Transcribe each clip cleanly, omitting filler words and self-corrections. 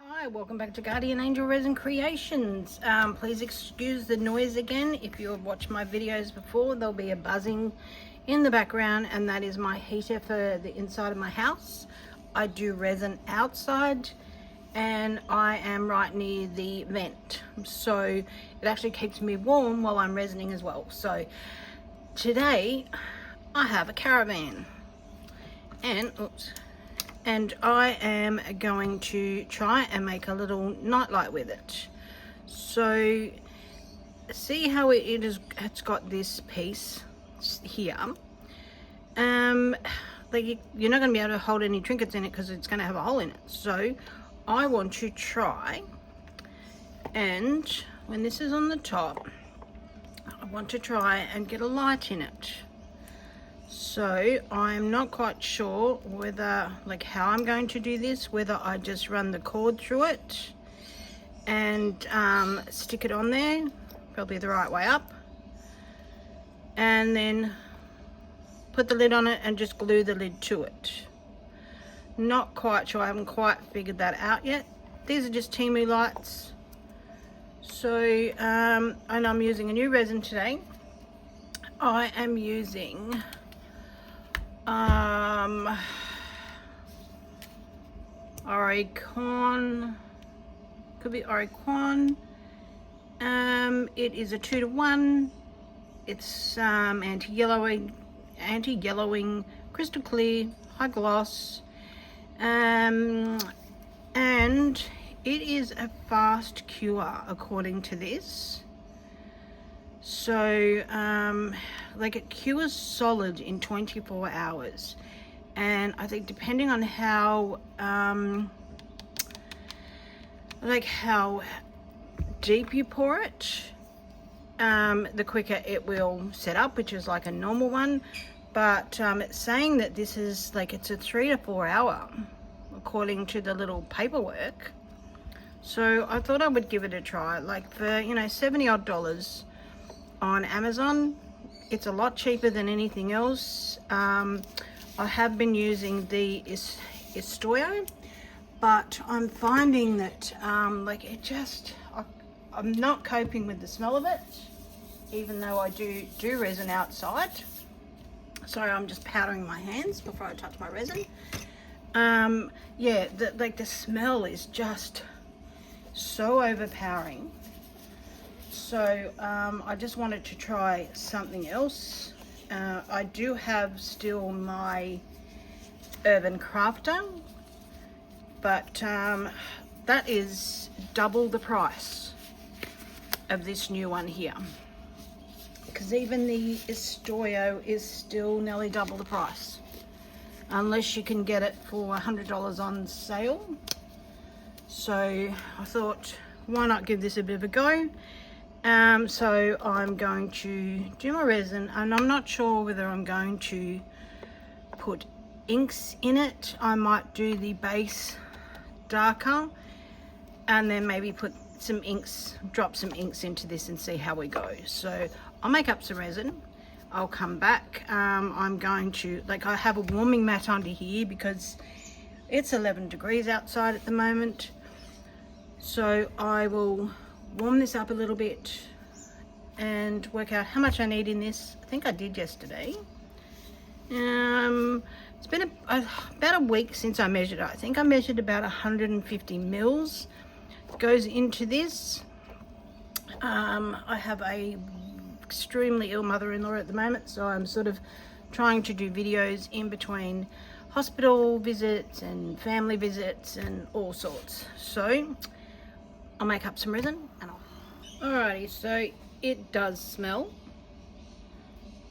Hi, welcome back to Guardian Angel Resin Creations. Please excuse the noise again. If you have watched my videos before, there'll be a buzzing in the background, and that is my heater for the inside of my house. I do resin outside, and I am right near the vent, so it actually keeps me warm while I'm resining as well. So today I have a caravan, and I am going to try and make a little nightlight with it. So see how it's got this piece here. Like you're not going to be able to hold any trinkets in it because it's going to have a hole in it. So I want to try, and when this is on the top, I want to try and get a light in it. So I'm not quite sure whether, like, how I'm going to do this, whether I just run the cord through it and stick it on there, probably the right way up, and then put the lid on it and just glue the lid to it. Not quite sure, I haven't quite figured that out yet. These are just Timu lights. So, and I'm using a new resin today. I am using Oricon, could be Oricon. It is a 2-to-1. It's anti-yellowing, crystal clear, high gloss, and it is a fast cure according to this. So like it cures solid in 24 hours, and I think depending on how how deep you pour it, the quicker it will set up, which is like a normal one. But it's saying that this is like, it's a 3 to 4 hour according to the little paperwork. So I thought I would give it a try, like for $70 odd on Amazon. It's a lot cheaper than anything else. I have been using the Estoyo, but I'm finding that like it just, I'm not coping with the smell of it, even though I do resin outside. Sorry, I'm just powdering my hands before I touch my resin. Yeah, the smell is just so overpowering. So I just wanted to try something else. I do have still my Urban Crafter, but that is double the price of this new one here, because even the Estoyo is still nearly double the price, unless you can get it for $100 on sale. So I thought, why not give this a bit of a go? So I'm going to do my resin, and I'm not sure whether I'm going to put inks in it. I might do the base darker and then maybe put some inks, drop some inks into this and see how we go. So I'll make up some resin, I'll come back. I'm going to, like, I have a warming mat under here because it's 11 degrees outside at the moment. So I will warm this up a little bit and work out how much I need in this. I think I did yesterday. It's been about a week since I measured it. I think I measured about 150 mils goes into this. I have a extremely ill mother-in-law at the moment, so I'm sort of trying to do videos in between hospital visits and family visits and all sorts. So I'll make up some resin and alrighty, so it does smell.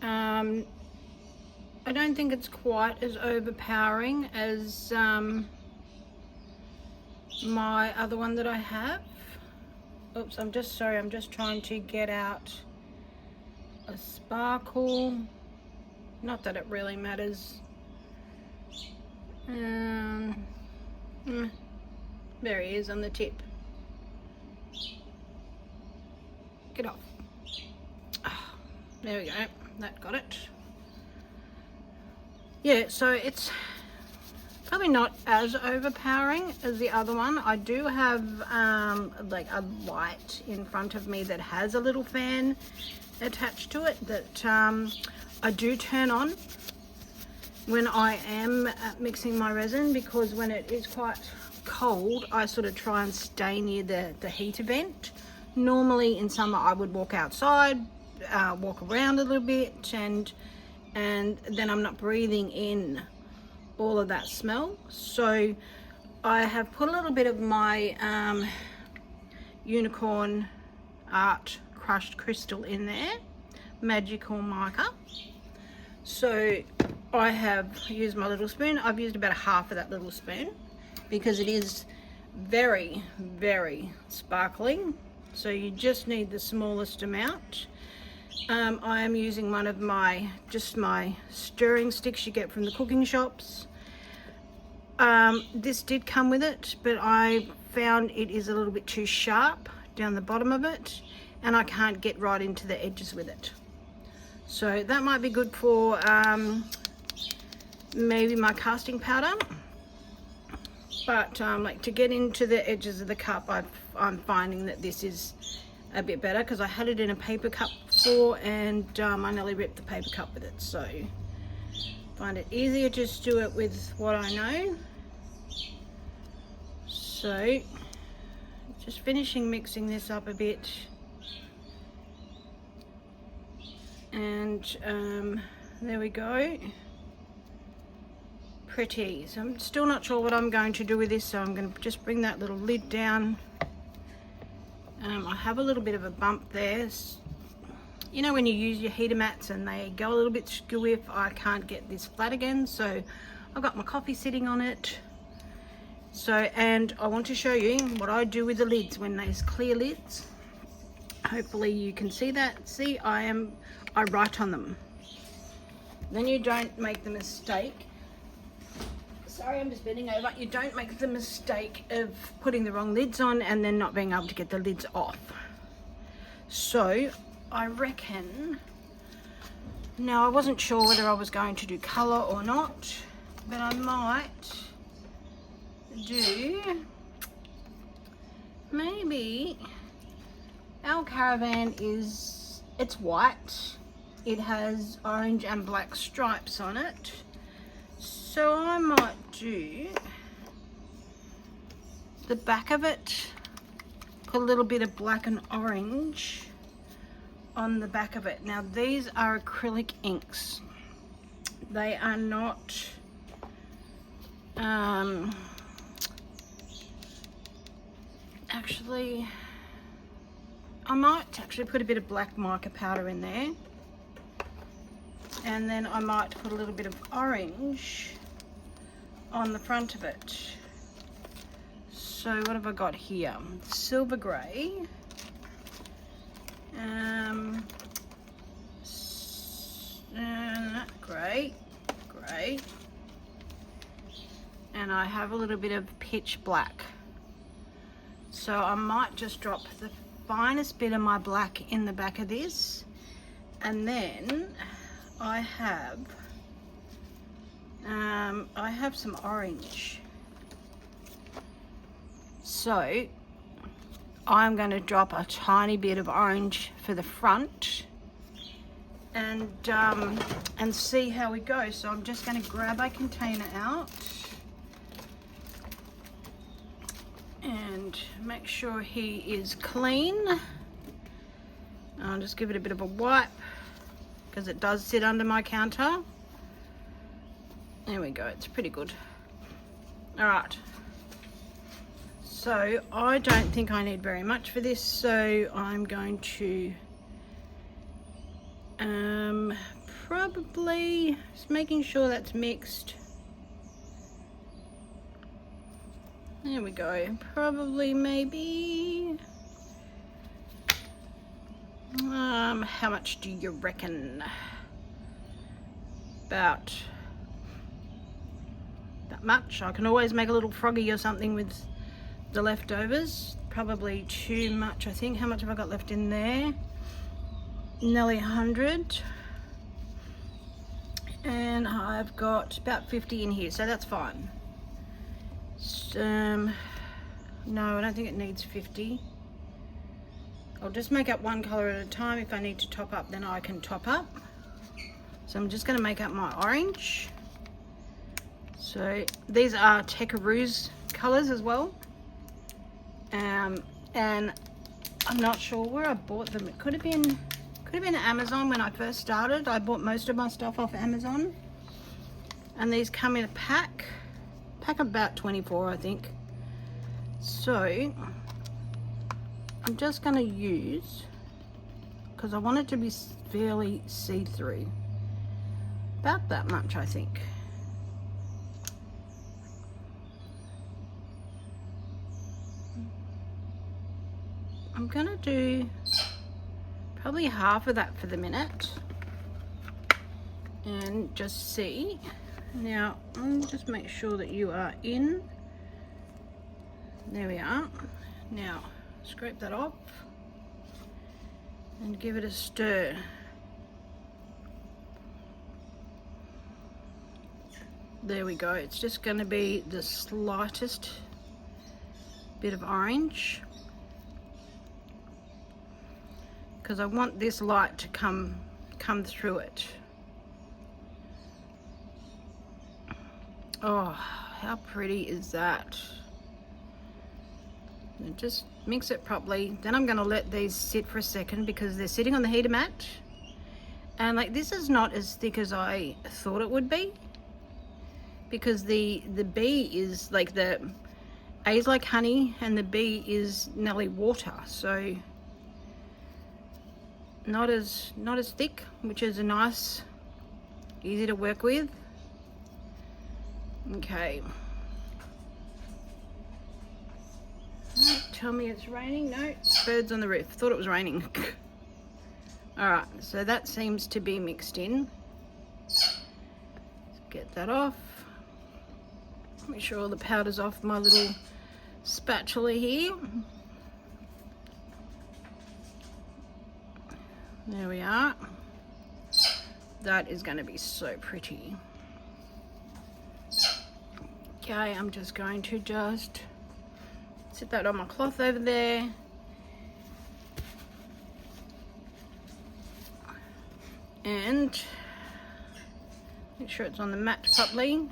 I don't think it's quite as overpowering as my other one that I have. Oops, I'm just trying to get out a sparkle. Not that it really matters. There he is on the tip. Get off. There we go, that got it. Yeah, so it's probably not as overpowering as the other one. I do have like a light in front of me that has a little fan attached to it that I do turn on when I am mixing my resin, because when it is quite cold I sort of try and stay near the heater vent. Normally in summer I would walk outside, walk around a little bit, and then I'm not breathing in all of that smell. So I have put a little bit of my unicorn art crushed crystal in there, magical mica. So I have used my little spoon. I've used about half of that little spoon because it is very, very sparkling. So you just need the smallest amount. I am using one of my stirring sticks you get from the cooking shops. This did come with it, but I found it is a little bit too sharp down the bottom of it, and I can't get right into the edges with it. So that might be good for maybe my casting powder, but like to get into the edges of the cup, I'm finding that this is a bit better, because I had it in a paper cup before and I nearly ripped the paper cup with it. So find it easier just do it with what I know. So just finishing mixing this up a bit, and there we go. Pretty. So I'm still not sure what I'm going to do with this, so I'm going to just bring that little lid down. I have a little bit of a bump there. You know when you use your heater mats and they go a little bit skewy, I can't get this flat again, so I've got my coffee sitting on it. So, and I want to show you what I do with the lids when there's clear lids. Hopefully you can see that. See, I write on them. Then you don't make the mistake. Sorry, I'm just bending over. You don't make the mistake of putting the wrong lids on and then not being able to get the lids off. So I reckon, now I wasn't sure whether I was going to do colour or not, but I might do maybe, our caravan it's white, it has orange and black stripes on it. So I might do the back of it, put a little bit of black and orange on the back of it. Now these are acrylic inks. They are not actually, I might actually put a bit of black mica powder in there, and then I might put a little bit of orange on the front of it. So what have I got here? Silver grey, grey, and I have a little bit of pitch black. So I might just drop the finest bit of my black in the back of this, and then I have some orange. So I'm going to drop a tiny bit of orange for the front, and see how we go. So I'm just going to grab a container out and make sure he is clean. I'll just give it a bit of a wipe because it does sit under my counter. There we go, it's pretty good. All right, so I don't think I need very much for this, so I'm going to probably just making sure that's mixed. There we go, probably maybe how much do you reckon? About that much. I can always make a little froggy or something with the leftovers. Probably too much, I think. How much have I got left in there? Nearly 100. And I've got about 50 in here, so that's fine. No, I don't think it needs 50. I'll just make up one color at a time. If I need to top up, then I can top up. So I'm just going to make up my orange. So these are Tekaru's colors as well. And I'm not sure where I bought them. It could have been Amazon when I first started. I bought most of my stuff off Amazon. And these come in a pack of about 24, I think. So I'm just going to use, because I want it to be fairly see-through, about that much, I think. I'm going to do probably half of that for the minute and just see. Now, I'll just make sure that you are in. There we are. Now, scrape that off and give it a stir. There we go. It's just going to be the slightest bit of orange, because I want this light to come through it. Oh, how pretty is that? And just mix it properly. Then I'm going to let these sit for a second because they're sitting on the heater mat. And like, this is not as thick as I thought it would be, because the B is like, the A is like honey and the B is nearly water. So not as thick, which is a nice, easy to work with. Okay. Tell me it's raining. No, birds on the roof. Thought it was raining. All right, so that seems to be mixed in. Let's get that off. Make sure all the powder's off my little spatula here. There we are. That is going to be so pretty. Okay, I'm just going to sit that on my cloth over there. And make sure it's on the mat properly.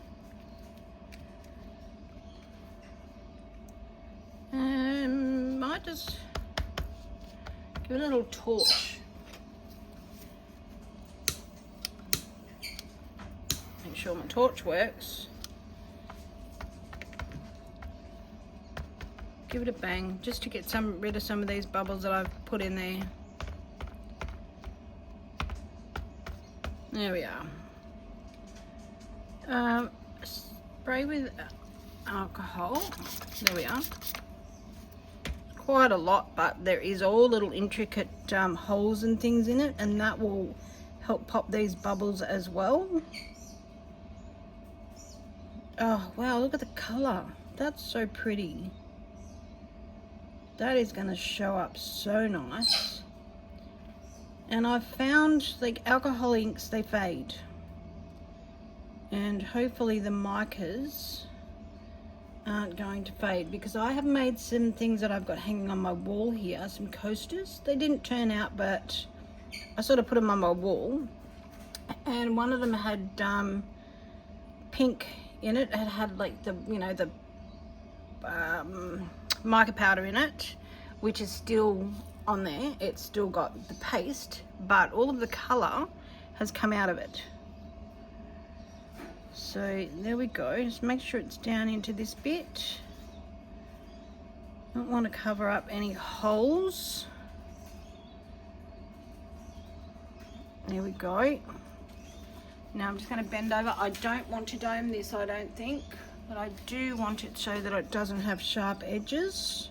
Might just give it a little torch. Make sure my torch works. Give it a bang just to get rid of some of these bubbles that I've put in there. There we are. Spray with alcohol. There we are. Quite a lot, but there is all little intricate holes and things in it, and that will help pop these bubbles as well. Oh wow, look at the color. That's so pretty. That is going to show up so nice. And I've found, like, alcohol inks, they fade. And hopefully the micas aren't going to fade, because I have made some things that I've got hanging on my wall here, some coasters. They didn't turn out, but I sort of put them on my wall. And one of them had pink in it. It had like the, you know, the mica powder in it, which is still on there. It's still got the paste, but all of the color has come out of it. So there we go. Just make sure it's down into this bit. Don't want to cover up any holes. There we go. Now I'm just going to bend over. I don't want to dome this, I don't think, but I do want it so that it doesn't have sharp edges.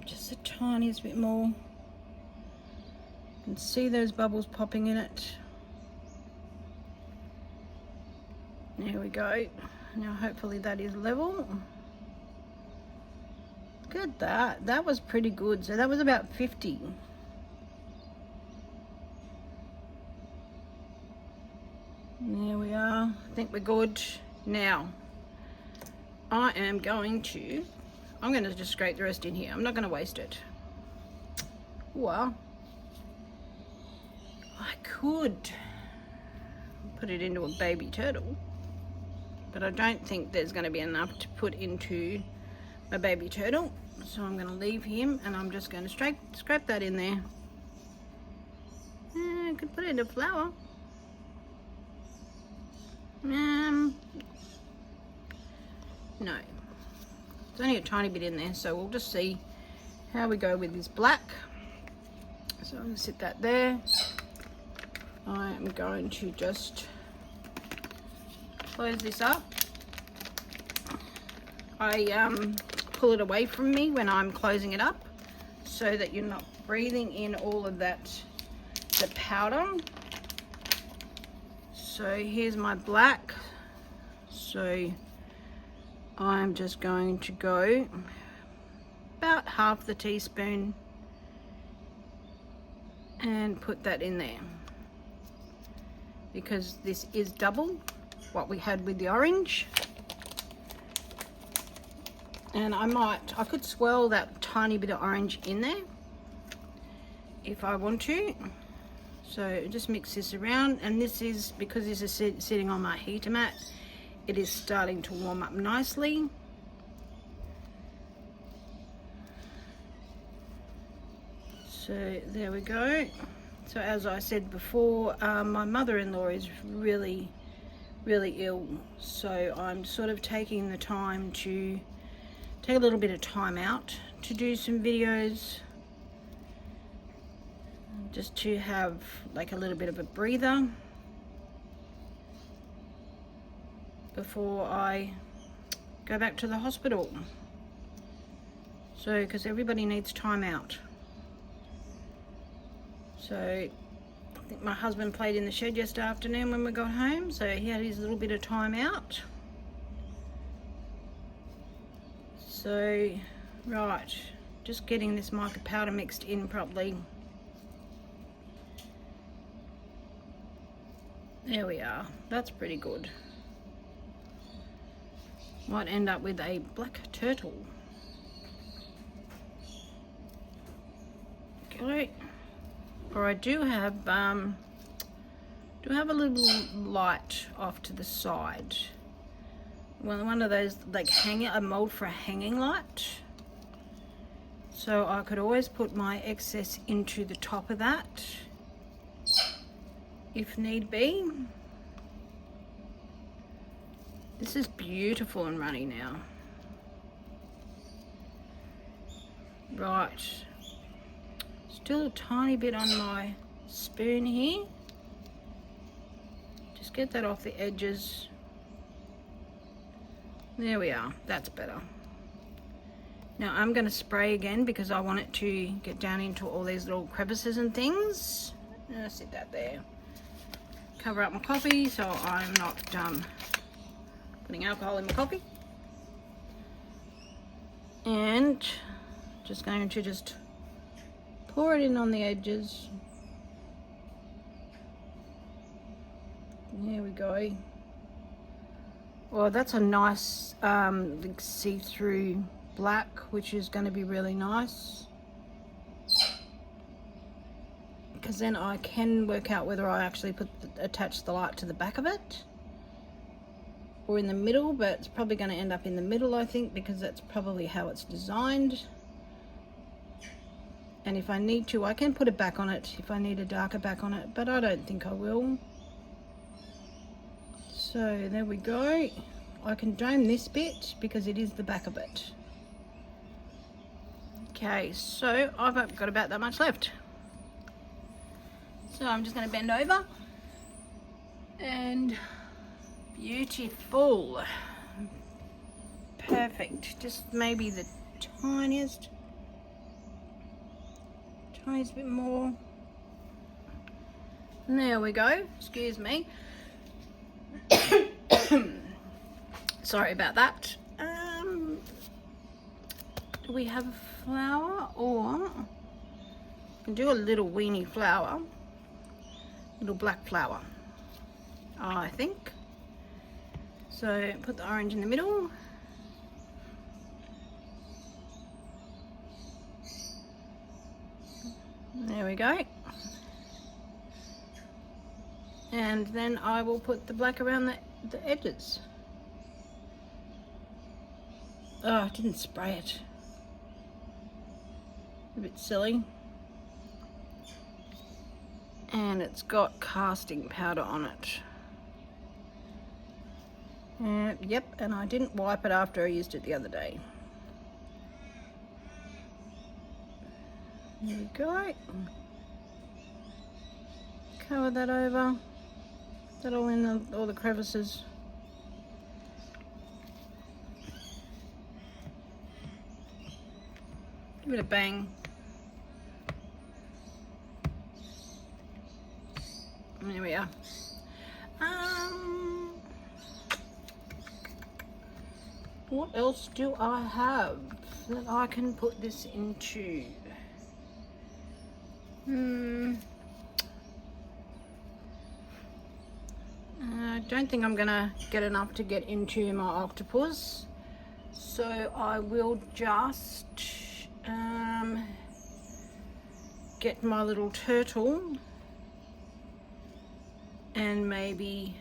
Just the tiniest bit more. You can see those bubbles popping in it. There we go. Now hopefully that is level. Look at that. That was pretty good. So that was about 50. There we are. I think we're good. Now, I'm going to just scrape the rest in here. I'm not going to waste it. Well, I could put it into a baby turtle, but I don't think there's going to be enough to put into my baby turtle. So I'm going to leave him, and I'm just going to scrape that in there. I could put it in a flower. No, it's only a tiny bit in there, so we'll just see how we go with this black. So I'm going to sit that there. I am going to just close this up. I pull it away from me when I'm closing it up, so that you're not breathing in all of that, the powder. So here's my black. So I'm just going to go about half the teaspoon and put that in there, because this is double what we had with the orange. And I could swirl that tiny bit of orange in there if I want to. So just mix this around, and this is, because this is sitting on my heater mat, it is starting to warm up nicely. So there we go. So as I said before, my mother-in-law is really ill, so I'm sort of taking the time to take a little bit of time out to do some videos, just to have like a little bit of a breather before I go back to the hospital. So, because everybody needs time out. So I think my husband played in the shed yesterday afternoon when we got home, so he had his little bit of time out. So, right, just getting this mica powder mixed in properly. There we are. That's pretty good. Might end up with a black turtle. Okay. Or I do have a little light off to the side. Well, one of those like a mold for a hanging light. So I could always put my excess into the top of that, if need be. This is beautiful and runny now. Right. Still a tiny bit on my spoon here. Just get that off the edges. There we are. That's better. Now I'm going to spray again, because I want it to get down into all these little crevices and things. I'll sit that there. Cover up my coffee so I'm not putting alcohol in my coffee. And just going to just pour it in on the edges. There we go. Well, that's a nice see-through black, which is going to be really nice, because then I can work out whether I actually attach the light to the back of it or in the middle, but it's probably going to end up in the middle, I think, because that's probably how it's designed. And if I need to, I can put a back on it if I need a darker back on it, but I don't think I will. So there we go. I can dome this bit because it is the back of it. Okay, so I've got about that much left. So I'm just going to bend over, and beautiful. Perfect. Just maybe the tiniest bit more. And there we go. Excuse me. Sorry about that. Do we have a flower, or I can do a little weeny flower, little black flower. I think. So put the orange in the middle. There we go. And then I will put the black around the edges. Oh, I didn't spray it. A bit silly. And it's got casting powder on it. Yep, and I didn't wipe it after I used it the other day. There we go. Cover that over. That all in all the crevices. Give it a bang. There we are. What else do I have that I can put this into? I don't think I'm gonna get enough to get into my octopus, so I will just get my little turtle and maybe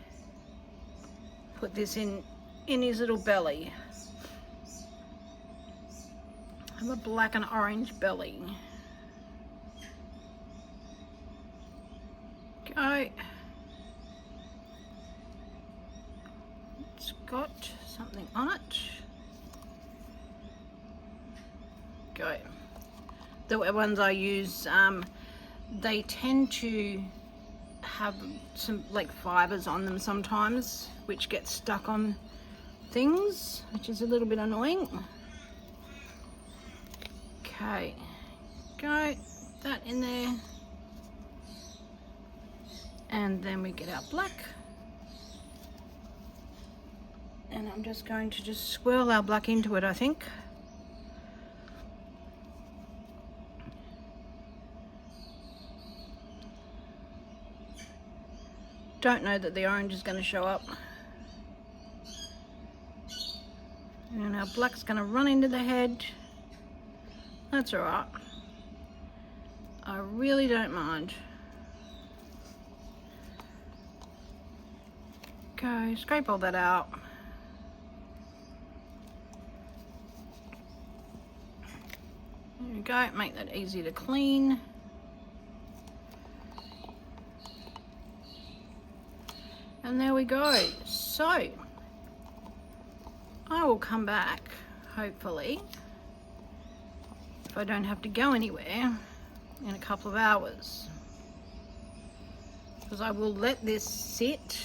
put this in his little belly. I have a black and orange belly. Go. It's got something on it. Go. The ones I use, they tend to have some like fibers on them sometimes, which get stuck on things, which is a little bit annoying. Okay, go, that in there. And then we get our black. And I'm just going to just swirl our black into it, I think. Don't know that the orange is going to show up. And our black's going to run into the head. That's alright. I really don't mind. Go, scrape all that out. There we go, make that easy to clean. And there we go. So, I will come back, hopefully, if I don't have to go anywhere, in a couple of hours. Because I will let this sit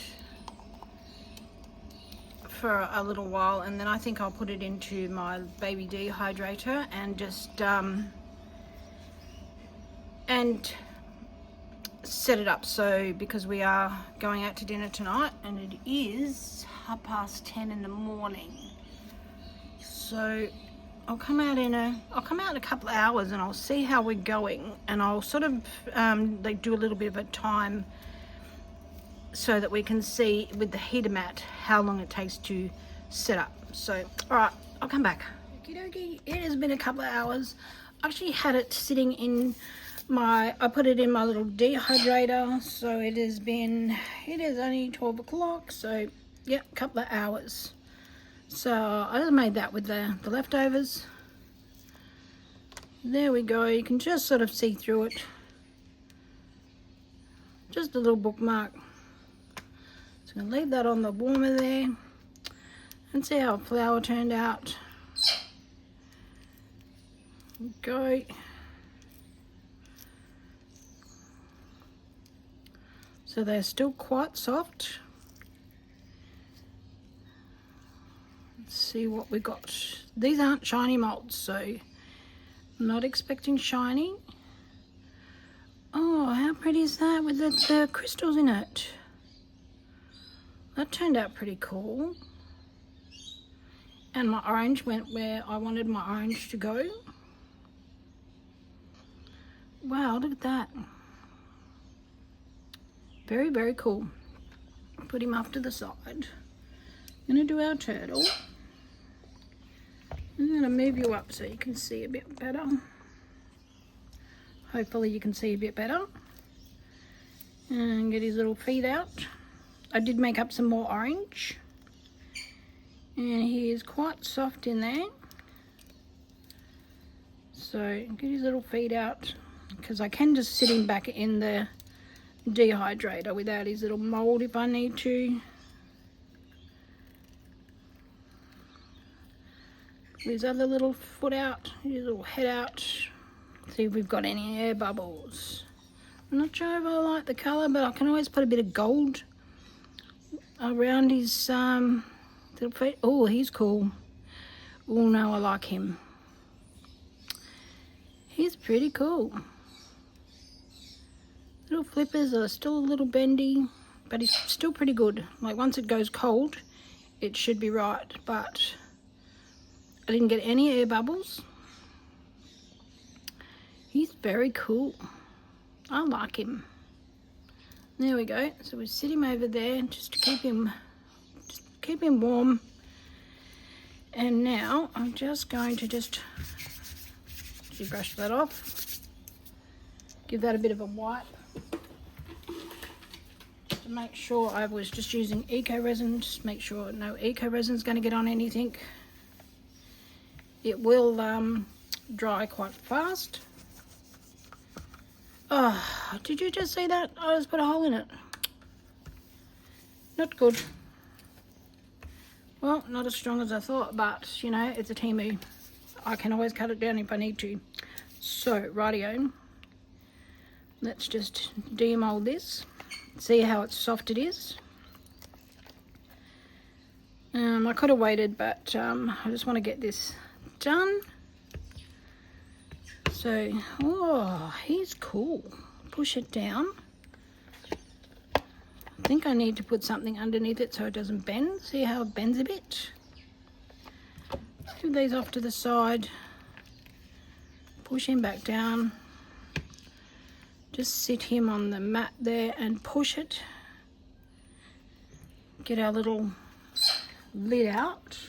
for a little while, and then I think I'll put it into my baby dehydrator and just and set it up. So because we are going out to dinner tonight and it is 10:30 in the morning, so I'll come out in a couple of hours and I'll see how we're going, and I'll sort of like do a little bit of a time so that we can see with the heater mat how long it takes to set up. So all right, I'll come back. Okie dokie, it has been a couple of hours. I actually had it sitting in I put it in my little dehydrator, so it is only 12 o'clock, so yeah, a couple of hours. So I just made that with the leftovers. There we go, you can just sort of see through it. Just a little bookmark. So I'm going to leave that on the warmer there and see how a flower turned out. Go. So they're still quite soft. Let's see what we got. These aren't shiny molds, so I'm not expecting shiny. Oh, how pretty is that with the crystals in it? That turned out pretty cool. And my orange went where I wanted my orange to go. Wow, look at that. Very, very cool. put him off to the side. I'm going to do our turtle. I'm going to move you up so you can see a bit better. Hopefully you can see a bit better. And get his little feet out. I did make up some more orange. And he is quite soft in there. So get his little feet out, because I can just sit him back in the dehydrator without his little mold if I need to. His other little foot out, his little head out. See if we've got any air bubbles. I'm not sure if I like the colour, but I can always put a bit of gold around his little feet. Oh, he's cool. Oh no, I like him. He's pretty cool. Little flippers are still a little bendy, but he's still pretty good. Like once it goes cold, it should be right, but I didn't get any air bubbles. He's very cool. I like him. There we go. So we sit him over there just to keep him warm. And now I'm just going to brush that off. Give that a bit of a wipe to make sure I was just using eco resin. Just make sure no eco resin is going to get on anything. It will dry quite fast. Oh, did you just see that? I just put a hole in it. Not good. Well, not as strong as I thought, but you know, it's a Temu. I can always cut it down if I need to. So, rightio. Let's just demold this. See how soft it is. I could have waited, but I just want to get this done. So, oh, he's cool. Push it down. I think I need to put something underneath it so it doesn't bend. See how it bends a bit? Move these off to the side. Push him back down. Just sit him on the mat there and push it. Get our little lid out.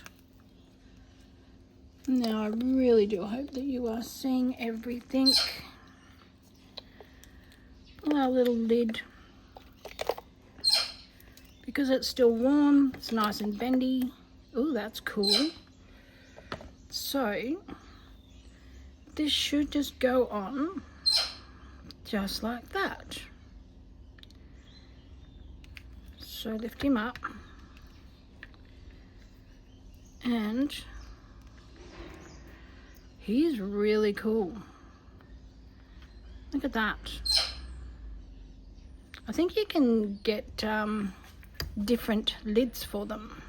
Now I really do hope that you are seeing everything. Pull our little lid. Because it's still warm, it's nice and bendy. Oh, that's cool. So, this should just go on just like that. So lift him up and he's really cool. Look at that. I think you can get different lids for them,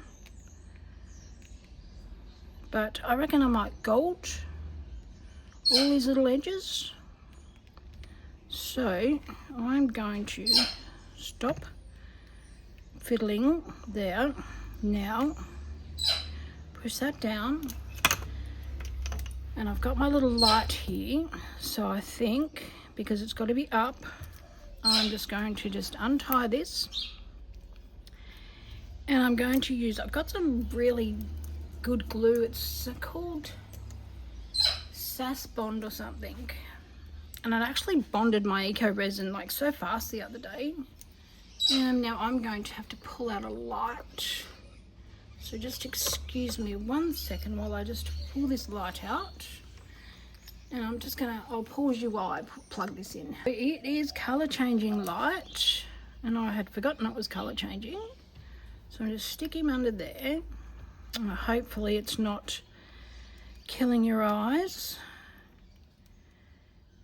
but I reckon I might gold all these little edges. So I'm going to stop fiddling there. Now push that down, and I've got my little light here, so I think because it's got to be up, I'm just going to untie this, and I'm going to use, I've got some really good glue. It's called Sass Bond or something, and it actually bonded my eco resin like so fast the other day. And now I'm going to have to pull out a light, so just excuse me 1 second while I just pull this light out. And I'm just gonna, I'll pause you while I plug this in. It is color changing light, and I had forgotten it was color changing. So I'm just stick him under there. Hopefully it's not killing your eyes.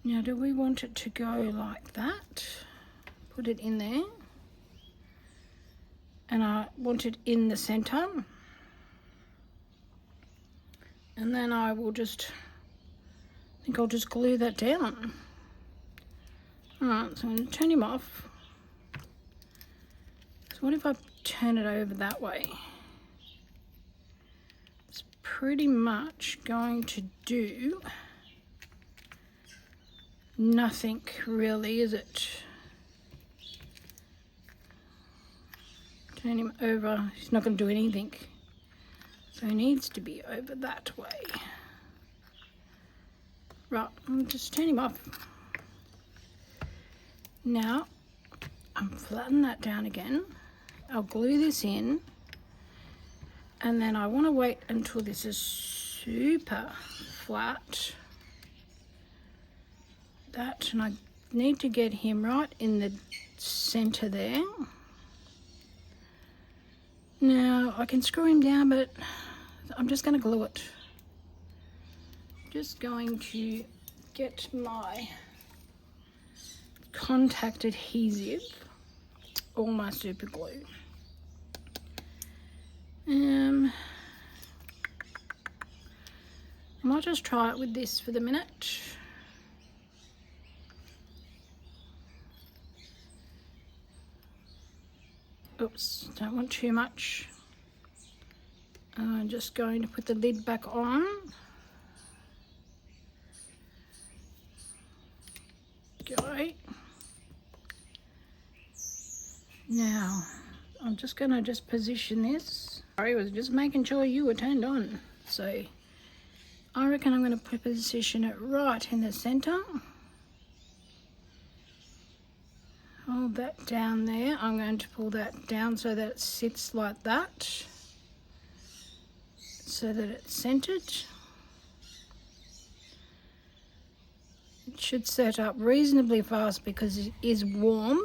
Now, do we want it to go like that? Put it in there. And I want it in the center. And then I will just, I think I'll just glue that down. Alright, so I'm going to turn him off. So what if I turn it over that way? It's pretty much going to do nothing really, is it? Turn him over. He's not going to do anything. So he needs to be over that way. Right, I'll just turn him off. Now, I'll flatten that down again. I'll glue this in. And then I want to wait until this is super flat. That, and I need to get him right in the center there. Now, I can screw him down, but I'm just going to glue it. Just going to get my contact adhesive or my super glue. I might just try it with this for the minute. Oops, don't want too much. I'm just going to put the lid back on. Go. Now, I'm just going to position this. Sorry, I was just making sure you were turned on. So, I reckon I'm going to position it right in the center. Hold that down there. I'm going to pull that down so that it sits like that. So that it's centered. It should set up reasonably fast because it is warm.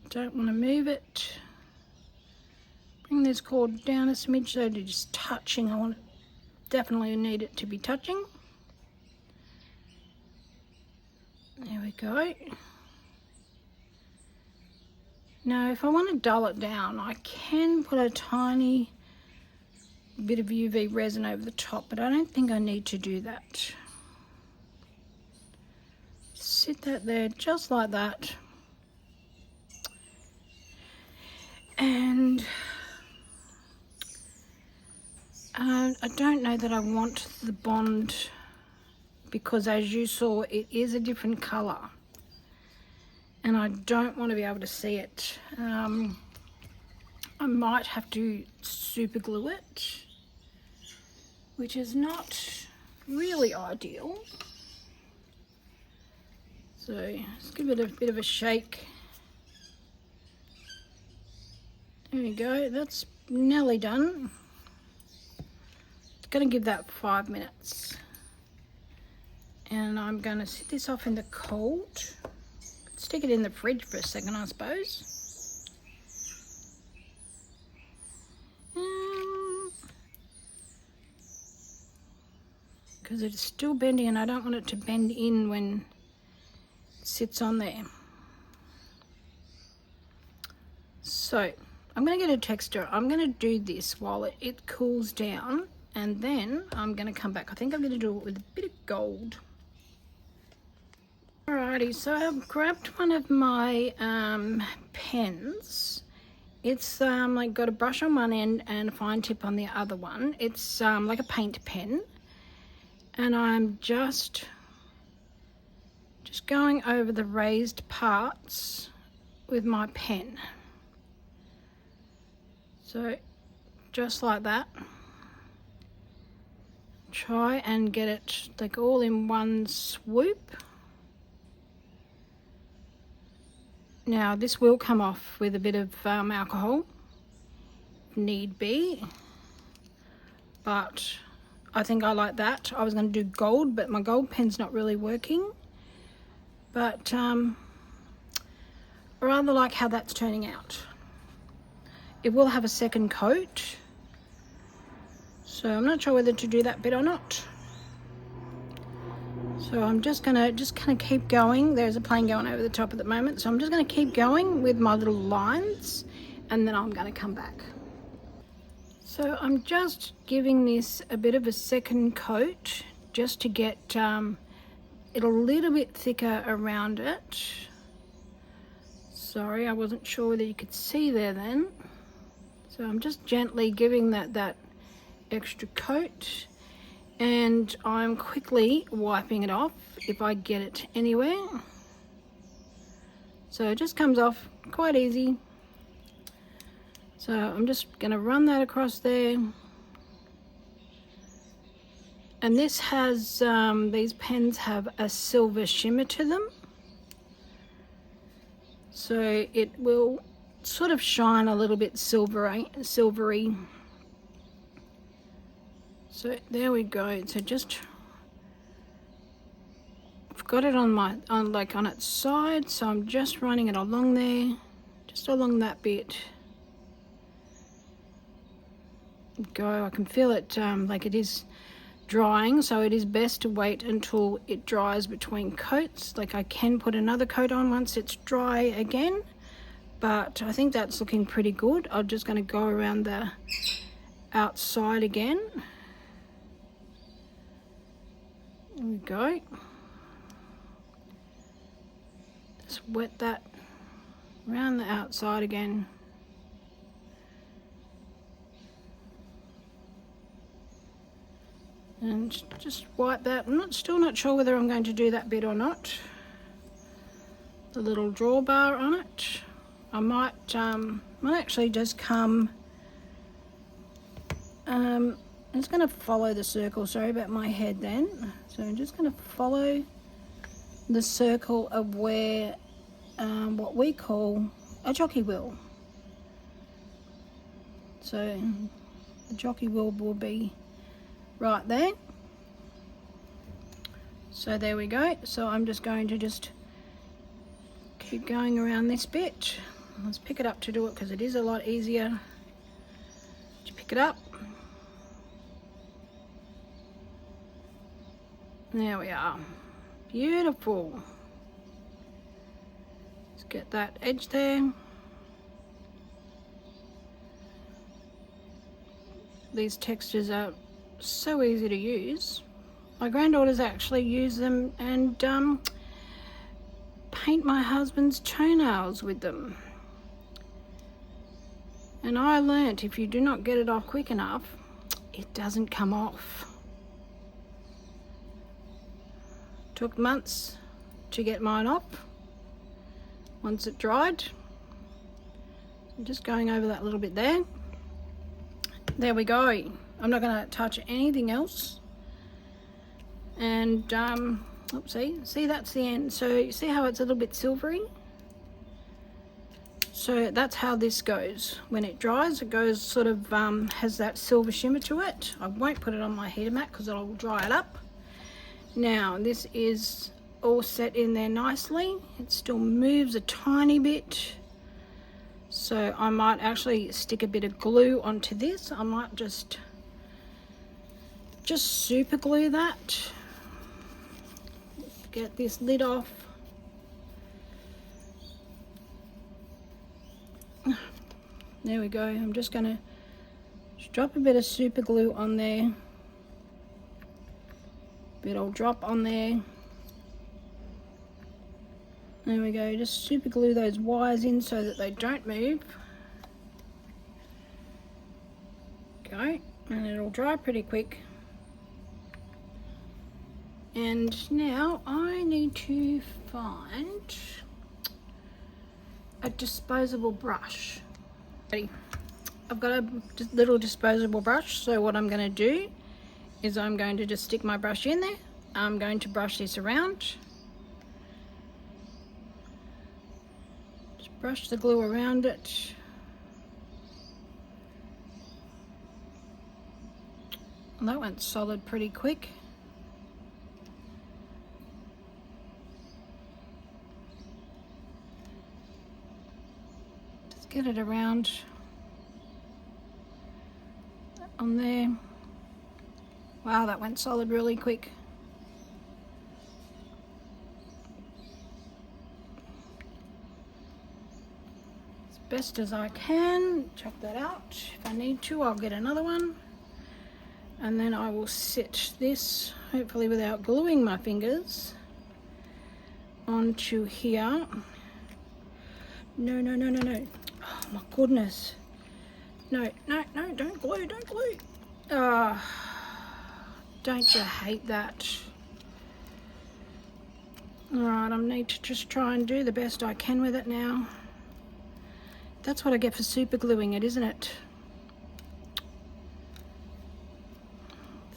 Don't want to move it. Bring this cord down a smidge so it's just touching. Definitely need it to be touching. There we go. Now if I want to dull it down, I can put a tiny bit of UV resin over the top, but I don't think I need to do that. Sit that there just like that. And I don't know that I want the bond because as you saw it is a different colour and I don't want to be able to see it. I might have to super glue it, which is not really ideal. So let's give it a bit of a shake. There we go, that's nearly done. It's going to give that 5 minutes. And I'm going to set this off in the cold. Stick it in the fridge for a second, I suppose. Because it's still bending and I don't want it to bend in when it sits on there. So I'm going to get a texture. I'm going to do this while it cools down and then I'm going to come back. I think I'm going to do it with a bit of gold. Alrighty, so I've grabbed one of my pens. It's like got a brush on one end and a fine tip on the other one. It's like a paint pen, and I'm just going over the raised parts with my pen. So just like that. Try and get it like all in one swoop. Now this will come off with a bit of alcohol, if need be, but I think I like that. I was going to do gold, but my gold pen's not really working, but I rather like how that's turning out. It will have a second coat, so I'm not sure whether to do that bit or not. So I'm just gonna keep going. There's a plane going over the top at the moment, so I'm just gonna keep going with my little lines and then I'm gonna come back. So I'm just giving this a bit of a second coat just to get it a little bit thicker around it. Sorry, I wasn't sure whether you could see there then. So I'm just gently giving that extra coat. And I'm quickly wiping it off if I get it anywhere. So it just comes off quite easy. So I'm just going to run that across there. And this has, these pens have a silver shimmer to them. So it will sort of shine a little bit silvery. So there we go. So just, I've got it on its side. So I'm just running it along there, just along that bit. Go, I can feel it like it is drying, so it is best to wait until it dries between coats. Like I can put another coat on once it's dry again, but I think that's looking pretty good. I'm just going to go around the outside again. There we go. Just wet that around the outside again. And just wipe that. I'm still not sure whether I'm going to do that bit or not. The little drawbar on it. I might actually just come. I'm just going to follow the circle. Sorry about my head then. So I'm just going to follow the circle of where what we call a jockey wheel. So the jockey wheel will be right there. So there we go. So I'm just going to just keep going around this bit. Let's pick it up to do it because it is a lot easier to pick it up. There we are. Beautiful. Let's get that edge there. These textures are so easy to use. My granddaughters actually use them and paint my husband's toenails with them. And I learnt if you do not get it off quick enough, it doesn't come off. Took months to get mine off once it dried. I'm just going over that little bit there. There we go. I'm not going to touch anything else. And oopsie, see that's the end. So you see how it's a little bit silvery? So that's how this goes. When it dries, it goes sort of has that silver shimmer to it. I won't put it on my heater mat because it'll dry it up. Now this is all set in there nicely. It still moves a tiny bit. So I might actually stick a bit of glue onto this. I might just super glue that. Get this lid off. There we go. I'm just going to drop a bit of super glue on there. Bit will drop on there. There we go. Just super glue those wires in so that they don't move. Go. And it'll dry pretty quick. And now I need to find a disposable brush. I've got a little disposable brush, so what I'm going to do is I'm going to just stick my brush in there. I'm going to brush this around. Just brush the glue around it. And that went solid pretty quick. Get it around on there. Wow, that went solid really quick. As best as I can. Chuck that out. If I need to, I'll get another one. And then I will sit this, hopefully without gluing my fingers, onto here. No, no, no, no, no. Oh my goodness. No, no, no, don't glue, don't glue. Don't you hate that? Alright, I need to just try and do the best I can with it now. That's what I get for super gluing it, isn't it?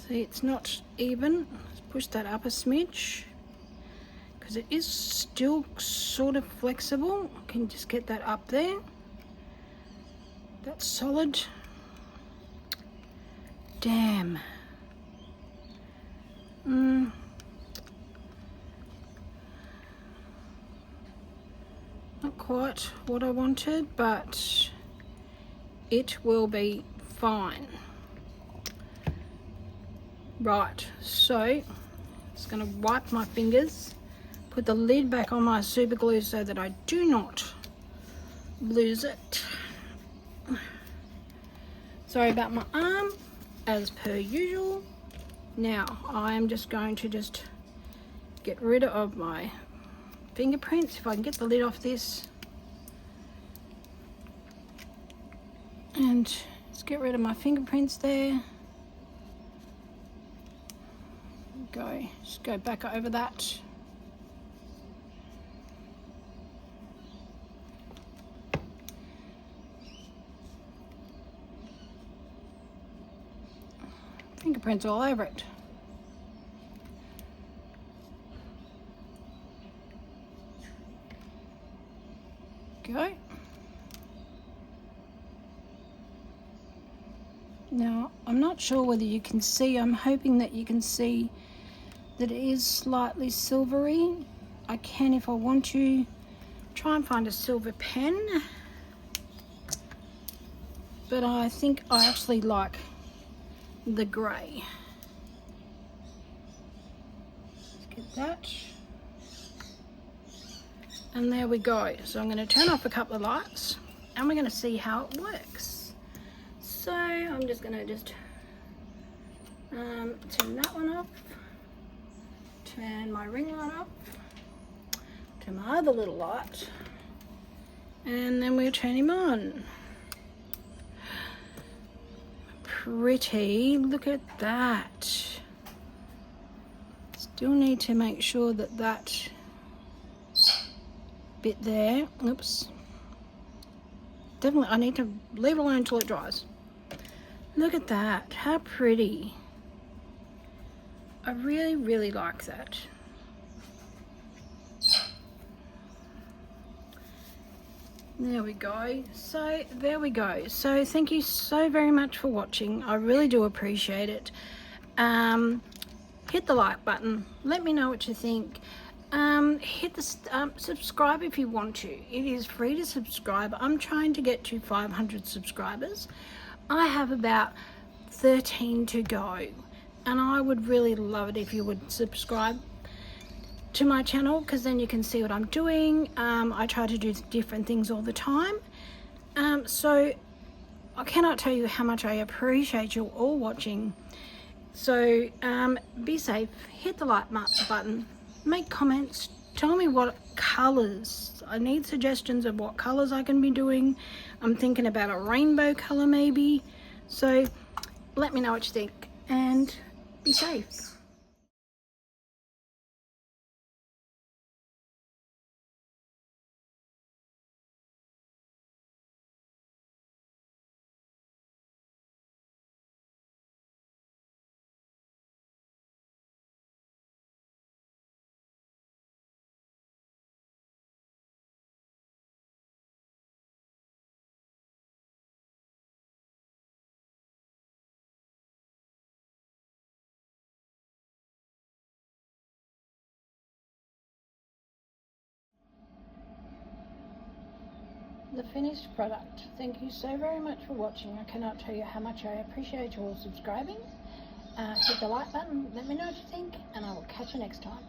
See, it's not even. Let's push that up a smidge, because it is still sort of flexible. I can just get that up there. That's solid. Damn. Not quite what I wanted, but it will be fine. Right, so just going to wipe my fingers, put the lid back on my super glue so that I do not lose it. Sorry about my arm, as per usual. Now I am just going to get rid of my fingerprints. If I can get the lid off this, and just get rid of my fingerprints there. Just go back over that. Fingerprints all over it. Go. Now, I'm not sure whether you can see, I'm hoping that you can see that it is slightly silvery. I can, if I want to, try and find a silver pen, but I think I actually like the grey. Let's get that. And there we go. So I'm going to turn off a couple of lights and we're going to see how it works. So I'm just going to turn that one off, turn my ring light off, turn my other little light, and then we'll turn him on. Pretty, look at that. Still need to make sure that that bit there, oops, definitely I need to leave it alone until it dries. Look at that, how pretty. I really like that. There we go. So there we go. So thank you so very much for watching. I really do appreciate it. Hit the like button. Let me know what you think. Hit the subscribe if you want to. It is free to subscribe. I'm trying to get to 500 subscribers. I have about 13 to go, and I would really love it if you would subscribe to my channel, because then you can see what I'm doing. I try to do different things all the time, so I cannot tell you how much I appreciate you all watching. So be safe, hit the like button, make comments, tell me what colors. I need suggestions of what colors I can be doing. I'm thinking about a rainbow color maybe, so let me know what you think and be safe. The finished product. Thank you so very much for watching. I cannot tell you how much I appreciate you all subscribing. Hit the like button, let me know what you think, and I will catch you next time.